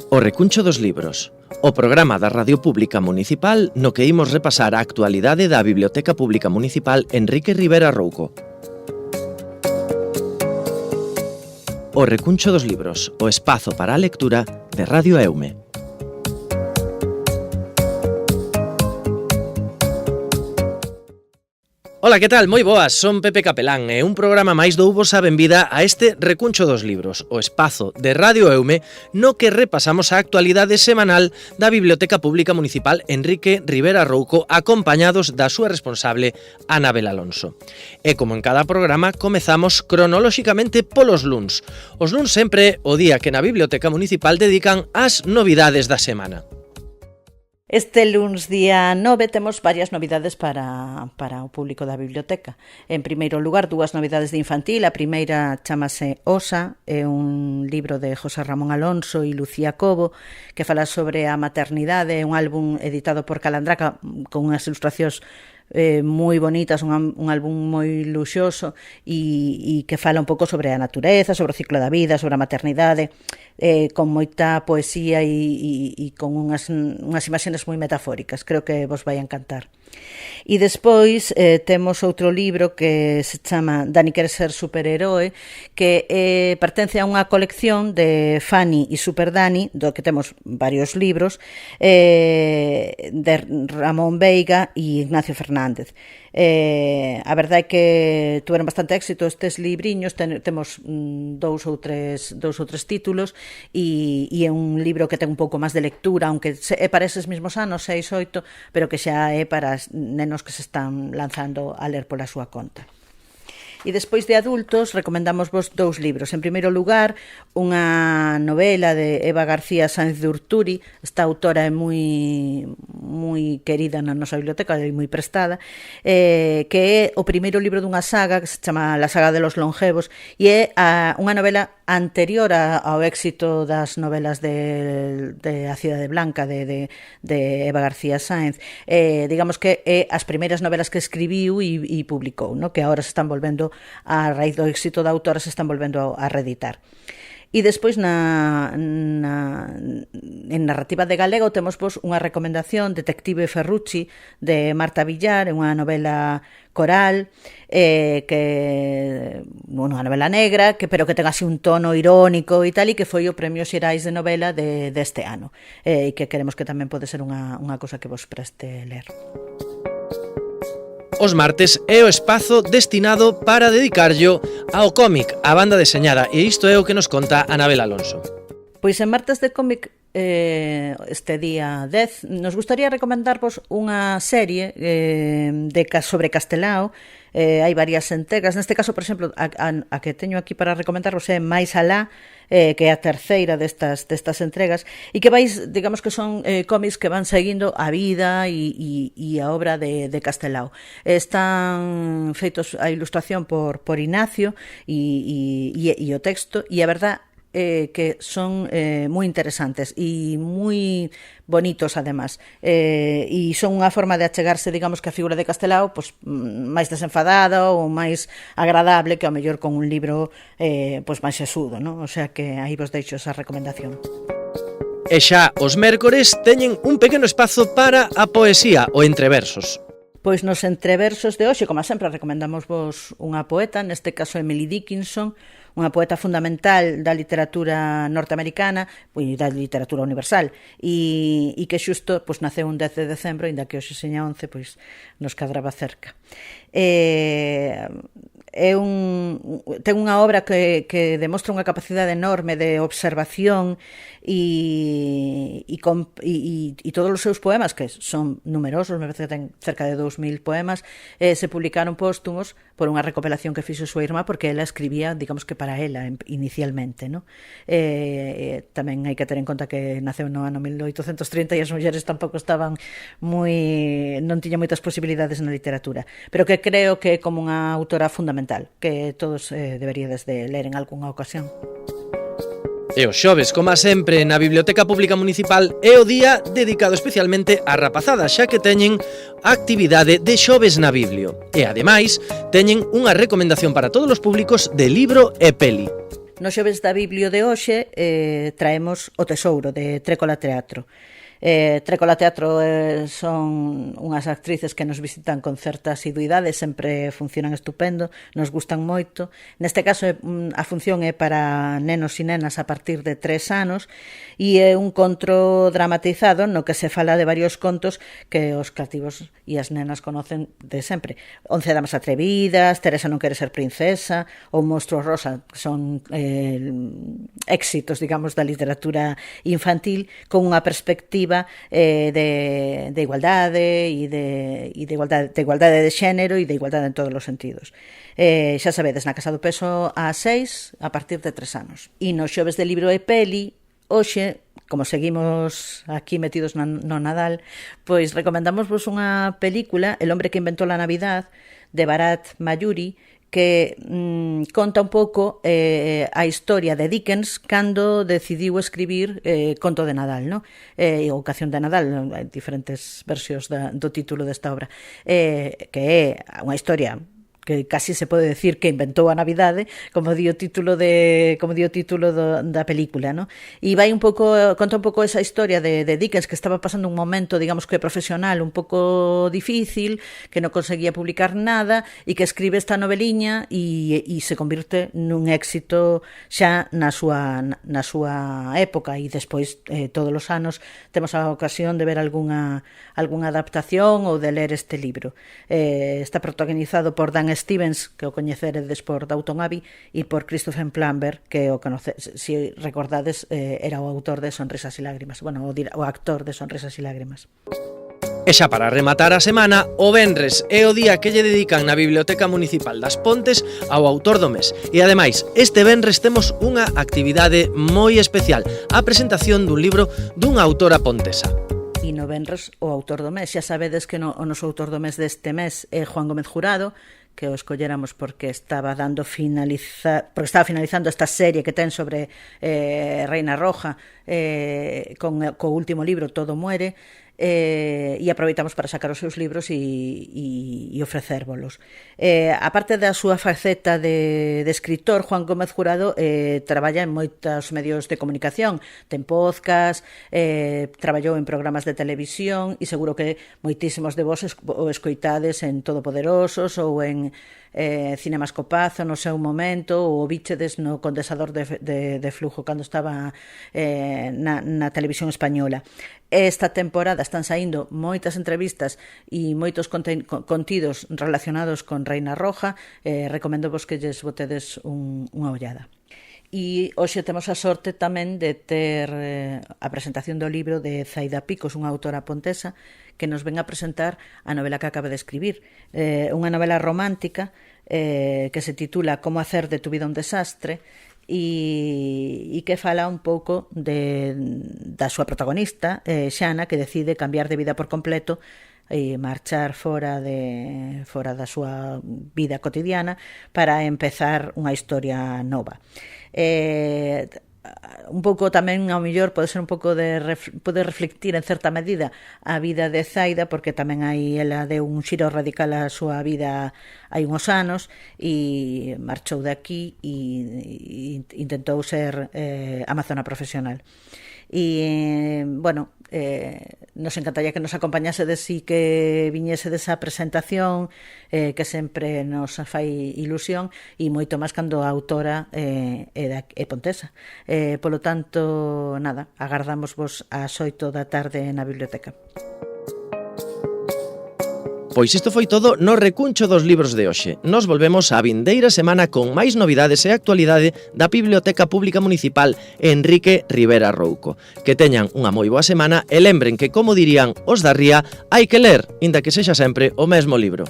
O Recuncho dos Libros, o programa da Radio Pública Municipal no que imos repasar a actualidade da Biblioteca Pública Municipal Enrique Rivera Rouco. O Recuncho dos Libros, o espazo para a lectura de Radio Eume. Ola, que tal? Moi boas, son Pepe Capelán e un programa máis douvos a benvida a este Recuncho dos Libros, o espazo de Radio Eume no que repasamos a actualidade semanal da Biblioteca Pública Municipal Enrique Rivera Rouco acompañados da súa responsable Anabel Alonso. E como en cada programa, comezamos cronolóxicamente polos luns. Os luns sempre o día que na Biblioteca Municipal dedican ás novidades da semana. Este luns día 9 temos varias novidades para o público da biblioteca. En primeiro lugar, dúas novidades de infantil. A primeira chamase Osa, é un libro de José Ramón Alonso e Lucía Cobo que fala sobre a maternidade, un álbum editado por Calandraca con unhas ilustracións moi bonitas, un álbum moi luxoso e que fala un pouco sobre a natureza, sobre o ciclo da vida, sobre a maternidade, con moita poesía e con unhas imaxes moi metafóricas. Creo que vos vai encantar. E despois temos outro libro que se chama Dani quere ser superheroe, que pertence a unha colección de Fanny e Super Dani, do que temos varios libros, de Ramón Veiga e Ignacio Fernández. A verdade é que tuveron bastante éxito estes libriños, temos dous ou tres títulos e é un libro que ten un pouco máis de lectura, aunque é para eses mesmos anos, 6, 8, pero que xa é para nenos que se están lanzando a ler pola súa conta. E despois de adultos, recomendamos vos dous libros. En primeiro lugar, unha novela de Eva García Sáenz de Urturi. Esta autora é moi querida na nosa biblioteca e moi prestada, que é o primeiro libro dunha saga que se chama La saga de los longevos e é unha novela anterior ao éxito das novelas de A cidade blanca de Eva García Sáenz. Digamos que é as primeiras novelas que escribiu e publicou, no? Que agora se están volvendo, a raíz do éxito da autora, se están volvendo a reeditar. E despois en narrativa de galego temos vos unha recomendación, Detective Ferrucci, de Marta Villar, unha novela coral, que unha novela negra, pero que ten así un tono irónico e tal, e que foi o Premio Xerais de novela deste ano, e que queremos que tamén pode ser unha cousa que vos preste ler. Os martes é o espazo destinado para dedicarllo ao cómic, á banda deseñada, e isto é o que nos conta Anabel Alonso. Pois en martes de cómic, este día 10, nos gustaría recomendarvos unha serie sobre Castelao. Hai varias entregas, neste caso, por exemplo, a que teño aquí para recomendarvos é Máis alá, que é a terceira destas entregas, e que vais, digamos que son cómics que van seguindo a vida e a obra de Castelao. Están feitos a ilustración por Ignacio e o texto, e a verdad que son moi interesantes e moi bonitos, además, e son unha forma de achegarse, digamos, que a figura de Castelao máis desenfadada ou máis agradable que ao mellor con un libro máis xesudo, non? O sea que aí vos deixo esa recomendación. E xa os mércores teñen un pequeno espazo para a poesía, o entreversos. Pois nos entreversos de hoxe, como sempre, recomendamos vos unha poeta, neste caso Emily Dickinson, unha poeta fundamental da literatura norteamericana e da literatura universal, e que xusto naceu un 10 de decembro, ainda que hoxe seña 11, pois nos cadraba cerca. Ten unha obra que demostra unha capacidade enorme de observación e todos os seus poemas, que son numerosos, me parece que ten cerca de 2000 poemas, se publicaron póstumos por unha recopilación que fixo súa irmá, porque ela escribía, digamos que para ela inicialmente, ¿no? Tamén hai que ter en conta que naceu no ano 1830 e as mulleres tampouco estaban non tiñan moitas posibilidades na literatura, pero que creo que é como unha autora fundamental que todos deberíades de ler en algunha ocasión. E os xoves, como sempre, na Biblioteca Pública Municipal é o día dedicado especialmente á rapazada, xa que teñen a actividade de xoves na Biblio. E, ademais, teñen unha recomendación para todos os públicos de libro e peli. No xoves da Biblio de hoxe traemos O Tesouro, de Trécola Teatro. Trécola Teatro son unhas actrices que nos visitan con certa asiduidade, sempre funcionan estupendo, nos gustan moito. Neste caso a función é para nenos e nenas a partir de 3 anos e é un conto dramatizado no que se fala de varios contos que os cativos e as nenas conocen de sempre. 11 damas atrevidas, Teresa non quere ser princesa, ou Monstruo Rosa, que son éxitos, digamos, da literatura infantil con unha perspectiva de igualdade e de igualdade de xénero e de igualdade en todos os sentidos. Xa sabedes, na Casa do Peso a 6 a partir de 3 anos. E nos xoves de libro e peli, hoxe, como seguimos aquí metidos no Nadal, pois recomendámosvos unha película, El hombre que inventó la Navidad, de Bharat Mayuri, que conta un pouco a historia de Dickens cando decidiu escribir Conto de Nadal, no? Ou Canción de Nadal, diferentes versións do título desta obra, que é unha historia que casi se pode decir que inventou a Navidade, como di o título da película, ¿no? E vai conta un pouco esa historia de Dickens, que estaba pasando un momento, digamos que profesional un pouco difícil, que non conseguía publicar nada e que escribe esta noveliña e se convirte nun éxito xa na súa época, e despois todos os anos temos a ocasión de ver algunha adaptación ou de ler este libro. Está protagonizado por Dan Stevens, que o coñeceredes por Downton Abbey, e por Christopher Plummer, que o se recordades era o autor de Sonrisas e Lágrimas, o actor de Sonrisas e Lágrimas. E xa para rematar a semana, o venres é o día que lle dedican na Biblioteca Municipal das Pontes ao autor do mes. E ademais, este venres temos unha actividade moi especial, a presentación dun libro dunha autora pontesa. E no venres o autor do mes, xa sabedes que o noso autor do mes deste mes é Juan Gómez Jurado, que o escolléramos porque estaba finalizando esta serie que ten sobre Reina Roja, co último libro Todo muere, e aproveitamos para sacar os seus libros e ofrecérvolos. Aparte da súa faceta de escritor, Juan Gómez Jurado traballa en moitos medios de comunicación, ten podcast, traballou en programas de televisión e seguro que moitísimos de vos o escoitades en Todopoderosos ou en Cinemascopazo no seu momento, ou o bichedes no condensador de flujo cando estaba na televisión española. Esta temporada están saindo moitas entrevistas e moitos contidos relacionados con Reina Roja. Recoméndovos que lles botedes unha ollada. E hoxe temos a sorte tamén de ter a presentación do libro de Zaida Picos, unha autora pontesa, que nos ven a presentar a novela que acaba de escribir. Unha novela romántica que se titula Como hacer de tu vida un desastre, e que fala un pouco da súa protagonista, Xana, que decide cambiar de vida por completo e marchar fora da súa vida cotidiana para empezar unha historia nova. Un pouco tamén, ao mellor, pode ser un pouco pode reflectir en certa medida a vida de Zaida, porque tamén ela deu un xiro radical á súa vida hai uns anos e marchou de aquí e intentou ser amazona profesional. E, nos encantaría que nos acompañasedes e que viñese desa presentación que sempre nos fai ilusión, e moito máis cando a autora é pontesa. Polo tanto, nada, agardamos vos ás 8 da tarde na biblioteca. Pois isto foi todo no recuncho dos libros de hoxe. Nos volvemos a vindeira semana con máis novidades e actualidade da Biblioteca Pública Municipal Enrique Rivera Rouco. Que teñan unha moi boa semana e lembren que, como dirían os da Ría, hai que ler, inda que sexa sempre o mesmo libro.